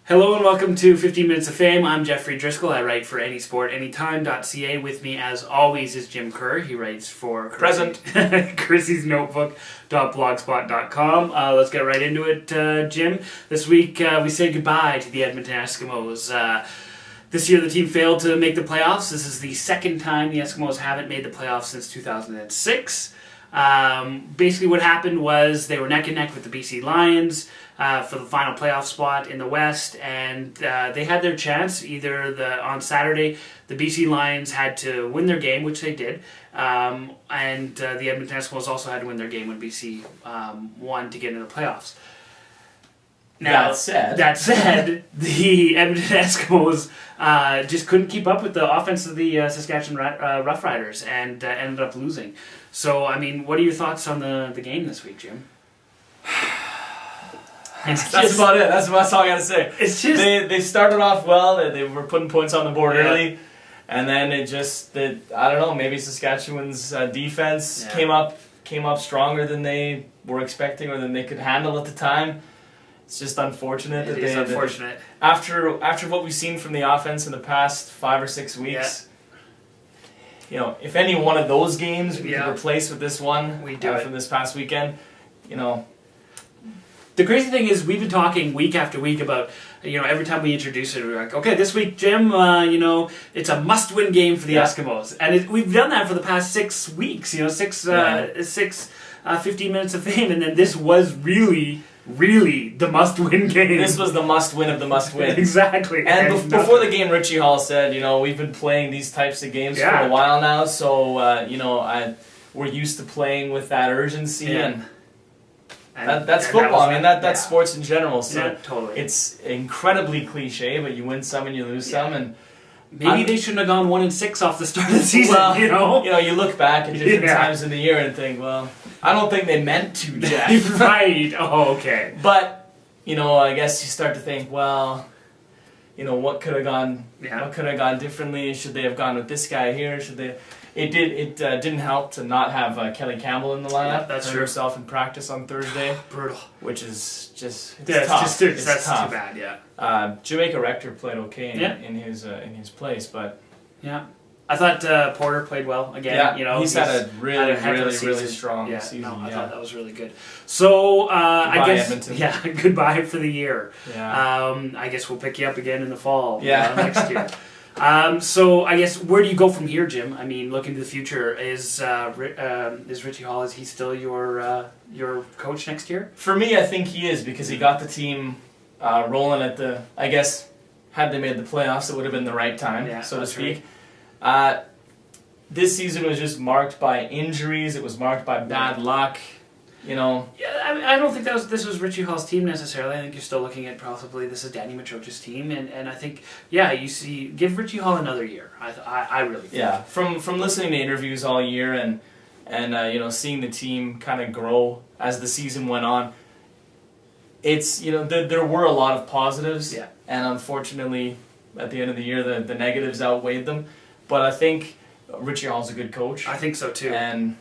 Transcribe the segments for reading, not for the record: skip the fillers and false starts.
Hello and welcome to 15 Minutes of Fame. I'm Geoffrey Driscoll. I write for anysportanytime.ca. With me, as always, is Jim Kerr. He writes for Chrissy's Notebook.blogspot.com. Let's get right into it, Jim. This week, we say goodbye to the Edmonton Eskimos. This year, the team failed to make the playoffs. This is the second time the Eskimos haven't made the playoffs since 2006. Basically what happened was they were neck and neck with the BC Lions for the final playoff spot in the West, and they had their chance. On Saturday, the BC Lions had to win their game, which they did, and the Edmonton Eskimos also had to win their game when BC won to get into the playoffs. Now, that said, the Edmonton Eskimos just couldn't keep up with the offense of the Saskatchewan Roughriders and ended up losing. So, I mean, what are your thoughts on the game this week, Jim? That's about it. That's all I got to say. It's just they started off well. They were putting points on the board early, and then I don't know. Maybe Saskatchewan's defense came up stronger than they were expecting or than they could handle at the time. It's just unfortunate. It is unfortunate. After what we've seen from the offense in the past 5 or 6 weeks, you know, if any one of those games we could replace with this one from this past weekend, you know. The crazy thing is we've been talking week after week about, you know, every time we introduce it, we're like, okay, this week, Jim, you know, it's a must-win game for the Eskimos. And we've done that for the past 6 weeks, you know, 15 Minutes of Fame, and then this was really the must-win game. This was the must-win of the must-win. Exactly. And before the game, Richie Hall said, you know, we've been playing these types of games for a while now, so, you know, we're used to playing with that urgency, and that's football. That's sports in general, so totally. It's incredibly cliche, but you win some and you lose some, and maybe they shouldn't have gone 1-6 off the start of the season. Well, you know, you look back at different times in the year and think, well, I don't think they meant to, Jeff. Right. Oh, okay. But you know, I guess you start to think, well, you know, what could have gone? What could have gone differently? Should they have gone with this guy here? Should they? It didn't help to not have Kelly Campbell in the lineup. Yeah, that's true. Herself in practice on Thursday. Brutal. Which is just tough. That's tough. Too bad. Yeah. Jamaica Rector played okay in his place, but I thought Porter played well again. Yeah, you know, he's had a really strong season. No, I thought that was really good. So I guess Edmonton. Goodbye for the year. Yeah. I guess we'll pick you up again in the fall. Yeah. Next year. So I guess where do you go from here, Jim? I mean, looking to the future, is Richie Hall, is he still your coach next year? For me, I think he is, because he got the team rolling at I guess, had they made the playoffs, it would have been the right time, so to speak. Right. This season was just marked by injuries. It was marked by bad luck. You know. Yeah, I don't think this was Richie Hall's team necessarily. I think you're still looking at possibly this is Danny Machoch's team, and I think give Richie Hall another year. I really think. Yeah, from listening to interviews all year and you know, seeing the team kind of grow as the season went on. It's, you know, there were a lot of positives, and unfortunately at the end of the year the negatives outweighed them. But I think Richie Hall's a good coach. I think so too. And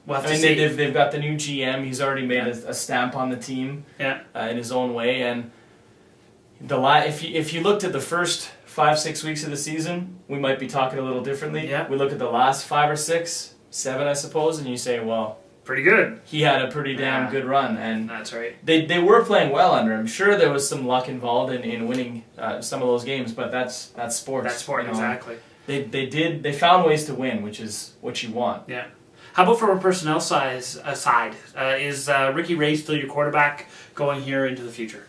they've got the new GM. He's already made a stamp on the team in his own way. And if you looked at the first 5-6 weeks of the season, we might be talking a little differently. Yeah. We look at the last 5 or 6, 7, I suppose, and you say, well, pretty good. He had a pretty damn good run, and that's right. They were playing well under him. Sure, there was some luck involved in winning some of those games, but that's sports. That's sport, exactly. They found ways to win, which is what you want. Yeah. How about from a personnel side? Is Ricky Ray still your quarterback going here into the future?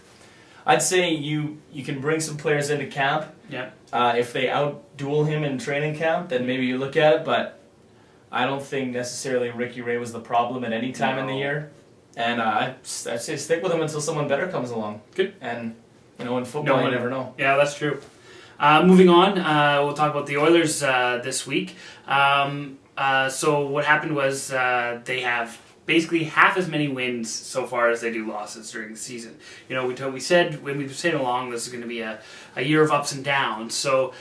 I'd say you can bring some players into camp. Yeah. If they out-duel him in training camp, then maybe you look at it, but I don't think necessarily Ricky Ray was the problem at any time in the year. And I'd say stick with him until someone better comes along. Good. And, you know, in football, you never know. Yeah, that's true. Moving on, we'll talk about the Oilers this week. So what happened was they have basically half as many wins so far as they do losses during the season. You know, we said when we were saying along, this is going to be a year of ups and downs. So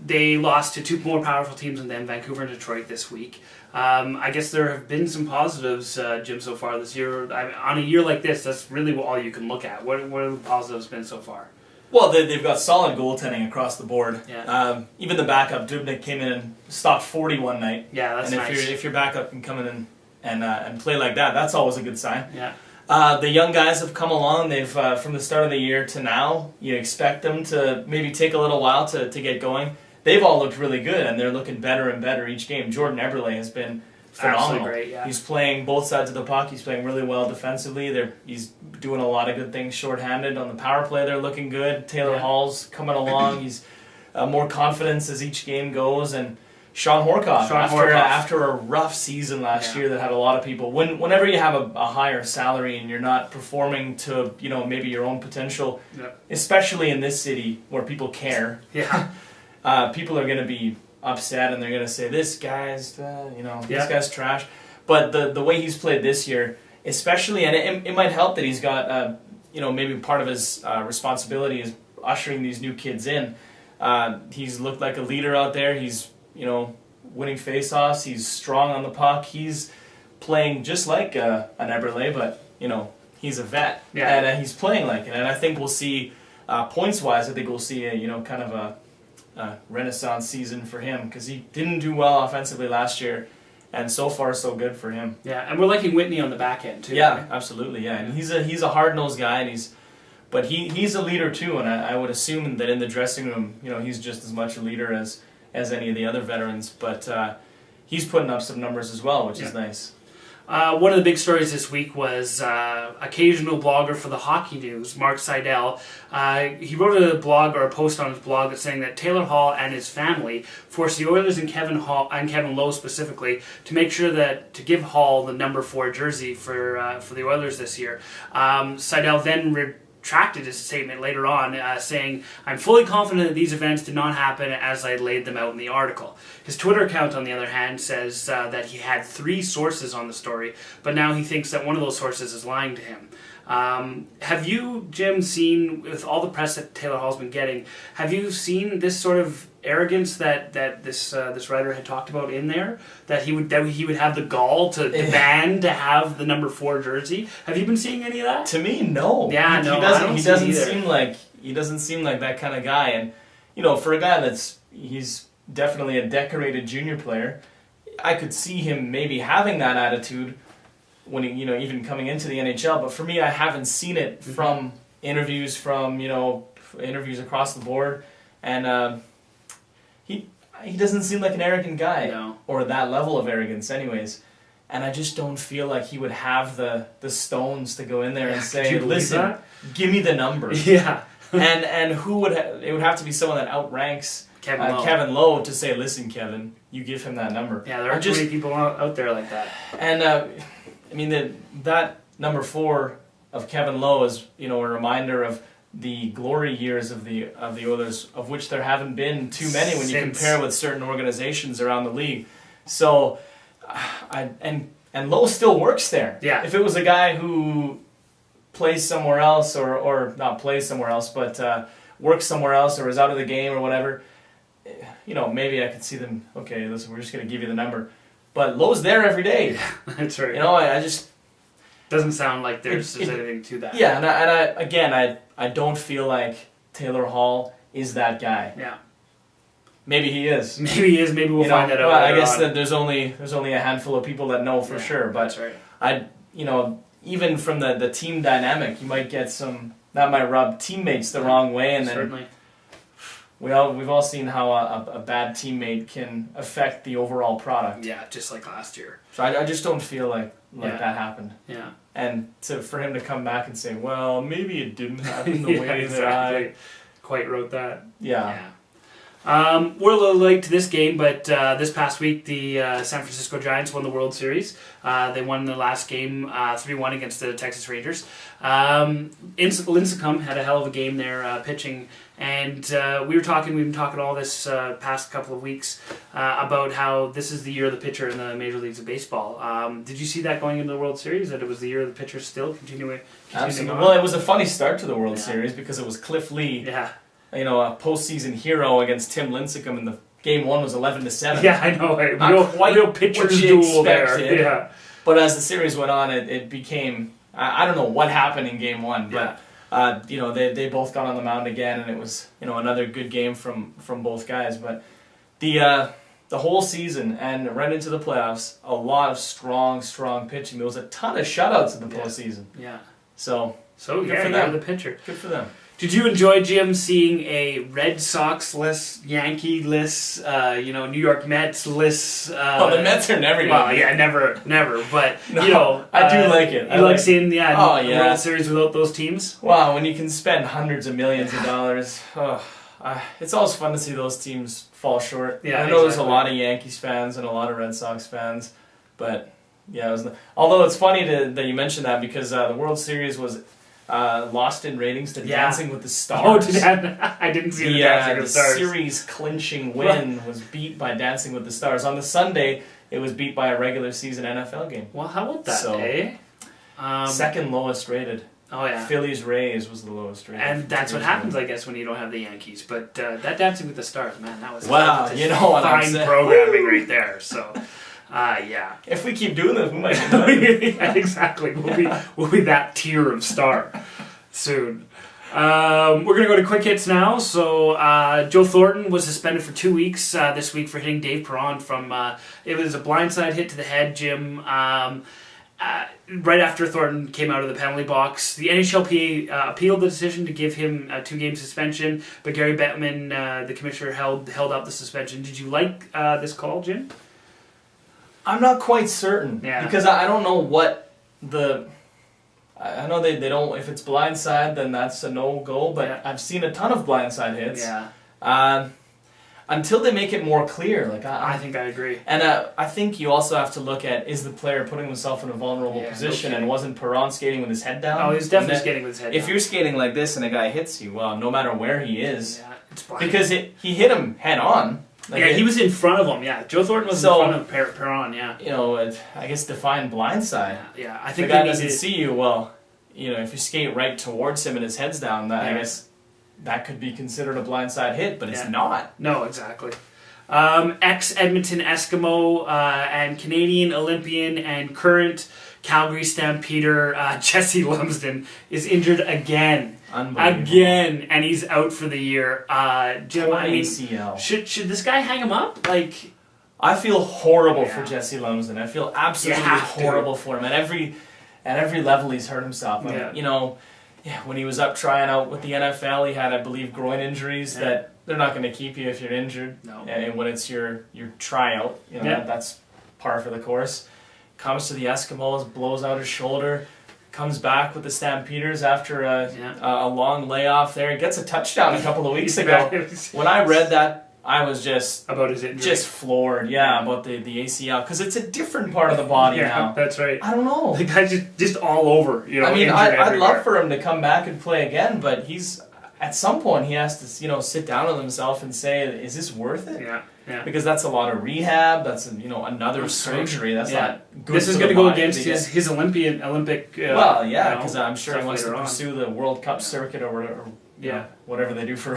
they lost to two more powerful teams than them, Vancouver and Detroit, this week. I guess there have been some positives, Jim, so far this year. On a year like this, that's really all you can look at. What have the positives been so far? Well, they've got solid goaltending across the board. Yeah. Even the backup, Dubnyk, came in and stopped 40 one night. Yeah, that's nice. And if your backup can come in and play like that, that's always a good sign. Yeah. The young guys have come along. They've from the start of the year to now, you expect them to maybe take a little while to get going. They've all looked really good, and they're looking better and better each game. Jordan Eberle has been phenomenal. Absolutely great, yeah. He's playing both sides of the puck. He's playing really well defensively. He's doing a lot of good things shorthanded. On the power play, they're looking good. Taylor Hall's coming along. He's more confidence as each game goes. And Sean Horcoff, after a rough season last year that had a lot of people, whenever you have a higher salary and you're not performing to maybe your own potential, especially in this city where people care, people are going to be upset and they're going to say this guy's this guy's trash. But the way he's played this year, especially, and it might help that he's got maybe part of his responsibility is ushering these new kids in. He's looked like a leader out there. He's winning face-offs. He's strong on the puck. He's playing just like an Eberle, but he's a vet, and he's playing like it. And I think we'll see points-wise. I think we'll see a kind of a renaissance season for him because he didn't do well offensively last year, and so far so good for him. Yeah, and we're liking Whitney on the back end too. Yeah, right? Absolutely. Yeah, and he's a hard-nosed guy, and he's a leader too. And I would assume that in the dressing room, he's just as much a leader as any of the other veterans. But he's putting up some numbers as well, which is nice. One of the big stories this week was occasional blogger for the Hockey News, Mark Seidel. He wrote a blog or a post on his blog saying that Taylor Hall and his family forced the Oilers and Kevin Lowe specifically to make sure to give Hall the number 4 jersey for the Oilers this year. Seidel then retracted his statement later on, saying, "I'm fully confident that these events did not happen as I laid them out in the article." His Twitter account, on the other hand, says that he had 3 sources on the story, but now he thinks that one of those sources is lying to him. Have you, Jim, seen, with all the press that Taylor Hall's been getting, have you seen this sort of arrogance that this writer had talked about in there? That he would have the gall to demand to have the number 4 jersey? Have you been seeing any of that? To me, no. Yeah, no, he doesn't seem like that kind of guy. And for a guy he's definitely a decorated junior player, I could see him maybe having that attitude when he, even coming into the NHL. But for me, I haven't seen it from interviews, interviews across the board, and he doesn't seem like an arrogant guy, or that level of arrogance, anyways. And I just don't feel like he would have the stones to go in there and say, "Listen, give me the number." Yeah. and who would it would have to be someone that outranks Kevin Lowe to say, "Listen, Kevin, you give him that number." Yeah, there are too many people out there like that. And I mean that number 4 of Kevin Lowe is a reminder of the glory years of the Oilers, of which there haven't been too many when you compare with certain organizations around the league. So, and Lowe still works there. Yeah. If it was a guy who plays somewhere else, or not plays somewhere else, but works somewhere else, or is out of the game or whatever, maybe I could see them. Okay, listen, we're just going to give you the number. But Lowe's there every day. Yeah, that's right. I just doesn't sound like there's anything to that. Yeah, and I don't feel like Taylor Hall is that guy. Yeah. Maybe he is. Maybe he is. Maybe we'll find that out. Well, I guess that there's only a handful of people that know for sure. But that's right. Even from the team dynamic, you might get some that might rub teammates the wrong way, and then certainly. We've all seen how a bad teammate can affect the overall product. Yeah, just like last year. So I just don't feel like that happened. Yeah. And for him to come back and say, well, maybe it didn't happen the way that I quite wrote that. Yeah. We're a little late to this game, but this past week the San Francisco Giants won the World Series. They won the last game 3-1 against the Texas Rangers. Lincecum had a hell of a game there pitching, and we've been talking all this past couple of weeks about how this is the year of the pitcher in the major leagues of baseball. Did you see that going into the World Series, that it was the year of the pitcher still continuing Absolutely. on? Well, it was a funny start to the World Series because it was Cliff Lee. Yeah. A postseason hero against Tim Lincecum, and the game 1 was 11-7. Yeah, I know. Real pitcher's duel there. Yeah. But as the series went on, it became, I don't know what happened in game 1, but they both got on the mound again, and it was another good game from both guys. But the whole season and right into the playoffs, a lot of strong pitching. There was a ton of shutouts in the postseason. Yeah. So good for them. The pitcher. Good for them. Did you enjoy, Jim, seeing a Red Sox-less, Yankee-less, New York Mets-less? The Mets are never. Well, yeah, never. But I do like it. You like seeing the World Series without those teams? Wow, when you can spend hundreds of millions of dollars, it's always fun to see those teams fall short. Yeah, I know there's a lot of Yankees fans and a lot of Red Sox fans, but yeah, although it's funny that you mentioned that because the World Series was. Lost in ratings to Dancing with the Stars. I didn't see the Dancing with the Stars. The series clinching win was beat by Dancing with the Stars. On the Sunday, it was beat by a regular season NFL game. Well, how about that, second lowest rated. Oh, yeah. Phillies Rays was the lowest rated. And that's what happens, I guess, when you don't have the Yankees. But that Dancing with the Stars, man, that was fine programming right there. So... yeah. If we keep doing this, we might get done. Yeah, exactly. We'll be that tier of star soon. We're going to go to quick hits now. So Joe Thornton was suspended for 2 weeks this week for hitting Dave Perron from... it was a blindside hit to the head, Jim. Right after Thornton came out of the penalty box. The NHLPA appealed the decision to give him a 2-game suspension, but Gary Bettman, the commissioner, held up the suspension. Did you like this call, Jim? I'm not quite certain because I don't know what I know they don't. If it's blindside, then that's a no-go. But I've seen a ton of blindside hits. Yeah. Until they make it more clear, I think I agree. And I think you also have to look at, is the player putting himself in a vulnerable position, and wasn't Perron skating with his head down? Oh, he was definitely skating with his head down. If you're skating like this and a guy hits you, well, no matter where he is, it's blind. Because he hit him head on. He was in front of him. Yeah, Joe Thornton was in front of Perron. Yeah, I guess define blindside. Yeah, I think the guy doesn't see you. Well, if you skate right towards him and his head's down, I guess that could be considered a blindside hit, but it's not. No, exactly. Ex-Edmonton Eskimo and Canadian Olympian and current Calgary Stampeder Jesse Lumsden is injured again. Again, and he's out for the year. Jim, ACL. Should this guy hang him up? I feel horrible for Jesse Lumsden. I feel absolutely horrible for him. At every level, he's hurt himself. When he was up trying out with the NFL, he had, I believe, groin injuries that they're not going to keep you if you're injured. No. And when it's your tryout, that's par for the course. Comes to the Eskimos, blows out his shoulder. Comes back with the Stampeders after a long layoff there. He gets a touchdown a couple of weeks ago. When I read that, I was just... About his injury? Just floored, about the ACL. Because it's a different part of the body now. That's right. I don't know. The guy's just all over, I'd love for him to come back and play again, but he's... At some point, he has to, sit down with himself and say, is this worth it? Yeah. Because that's a lot of rehab. That's another surgery. That's not good. This is going to go against his Olympic. Because I'm sure he wants to pursue the World Cup circuit or whatever. Whatever they do for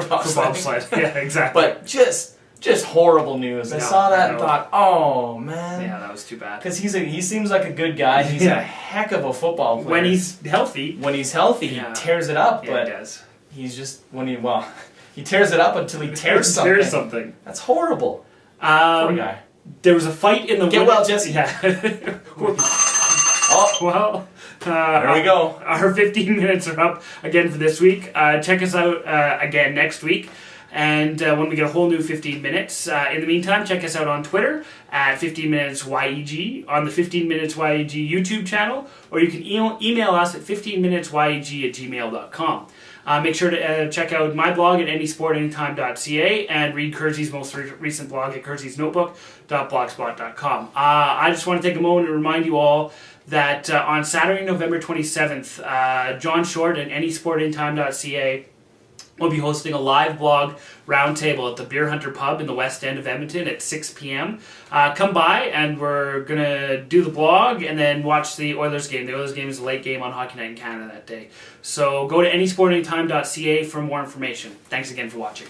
bobsled. Yeah, exactly. But just horrible news. I saw that and thought, oh man. Yeah, that was too bad. Because he seems like a good guy. He's a heck of a football player. When he's healthy. He tears it up. Yeah, but he does. He's just he tears it up until he tears something. That's horrible. Poor guy. There was a fight in the... Get well, Jesse. Yeah. Well... there we go. Our 15 minutes are up again for this week. Check us out again next week. and when we get a whole new 15 minutes. In the meantime, check us out on Twitter at 15 Minutes YEG, on the 15 Minutes YEG YouTube channel, or you can email us at 15minutesyeg@gmail.com. Make sure to check out my blog at anysportanytime.ca and read Kersey's most recent blog at kerseysnotebook.blogspot.com. I just want to take a moment to remind you all that on Saturday, November 27th, John Short at anysportanytime.ca will be hosting a live blog roundtable at the Beer Hunter Pub in the West End of Edmonton at 6 p.m. Come by, and we're going to do the blog and then watch the Oilers game. The Oilers game is a late game on Hockey Night in Canada that day. So go to anysportanytime.ca for more information. Thanks again for watching.